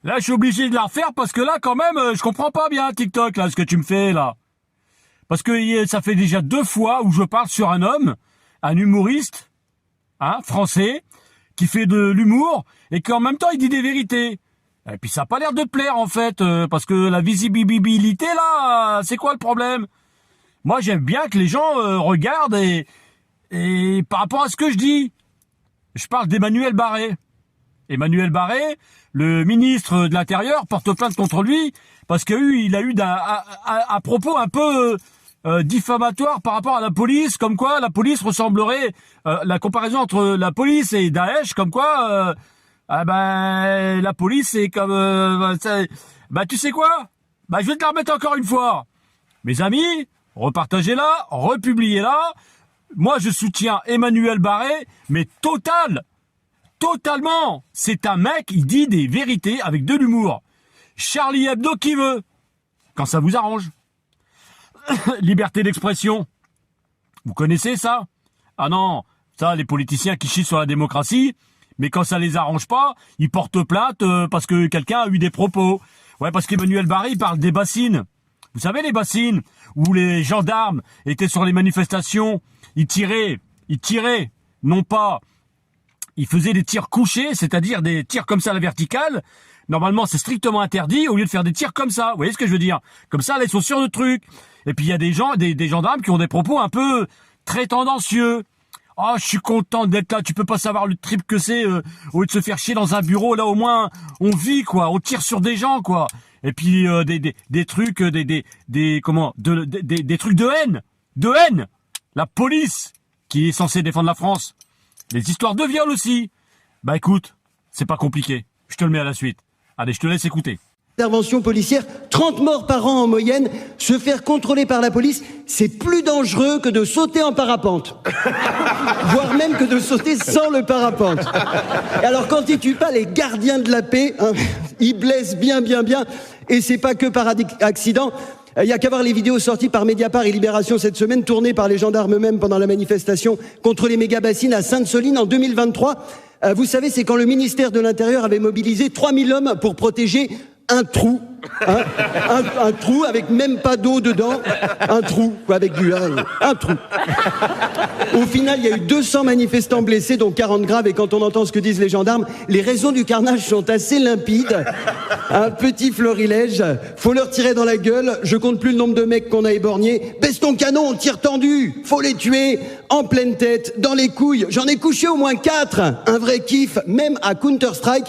Là, je suis obligé de la refaire parce que là, quand même, je comprends pas bien TikTok, là, ce que tu me fais, là. Parce que ça fait déjà 2 fois où je parle sur un homme, un humoriste, hein, français, qui fait de l'humour et qu'en même temps, il dit des vérités. Et puis, ça a pas l'air de te plaire, en fait, parce que la visibilité, là, c'est quoi le problème? Moi, j'aime bien que les gens regardent et par rapport à ce que je dis, je parle d'Emmanuel Barré. Emmanuel Barré, le ministre de l'Intérieur, porte plainte contre lui parce qu'il a eu un propos un peu diffamatoire par rapport à la police, comme quoi la police ressemblerait, la comparaison entre la police et Daesh, comme quoi la police c'est comme tu sais quoi, je vais te la remettre encore une fois, mes amis, repartagez-la, republiez-la. Moi je soutiens Emmanuel Barré, mais totalement. C'est un mec, il dit des vérités avec de l'humour. Charlie Hebdo qui veut, quand ça vous arrange. Liberté d'expression. Vous connaissez ça? Ah non, ça, les politiciens qui chient sur la démocratie, mais quand ça les arrange pas, ils portent plainte parce que quelqu'un a eu des propos. Ouais, parce qu'Emmanuel Barré, il parle des bassines. Vous savez, les bassines, où les gendarmes étaient sur les manifestations, ils tiraient, non pas... Ils faisaient des tirs couchés, c'est-à-dire des tirs comme ça à la verticale. Normalement, c'est strictement interdit au lieu de faire des tirs comme ça. Vous voyez ce que je veux dire? Comme ça, là, ils sont sûrs de trucs. Et puis, il y a des gens, des gendarmes qui ont des propos un peu très tendancieux. Oh, je suis content d'être là. Tu peux pas savoir le trip que c'est au lieu de se faire chier dans un bureau. Là, au moins, on vit, quoi. On tire sur des gens, quoi. Et puis, des trucs, des trucs de haine. De haine. La police, qui est censée défendre la France. Les histoires de viol aussi. Écoute, c'est pas compliqué. Je te le mets à la suite. Allez, je te laisse écouter. Intervention policière, 30 morts par an en moyenne. Se faire contrôler par la police, c'est plus dangereux que de sauter en parapente. Voire même que de sauter sans le parapente. Et alors, quand ils tuent pas les gardiens de la paix, hein, ils blessent bien. Et c'est pas que par accident. Il y a qu'à voir les vidéos sorties par Mediapart et Libération cette semaine, tournées par les gendarmes eux-mêmes pendant la manifestation contre les méga-bassines à Sainte-Soline en 2023. Vous savez, c'est quand le ministère de l'Intérieur avait mobilisé 3000 hommes pour protéger un trou. Hein, un trou avec même pas d'eau dedans. Un trou, quoi, avec un trou. Au final, il y a eu 200 manifestants blessés, dont 40 graves. Et quand on entend ce que disent les gendarmes, les raisons du carnage sont assez limpides. Un petit florilège. Faut leur tirer dans la gueule. Je compte plus le nombre de mecs qu'on a éborgnés. Baisse ton canon, tir tendu. Faut les tuer. En pleine tête, dans les couilles. J'en ai couché au moins 4. Un vrai kiff, même à Counter-Strike.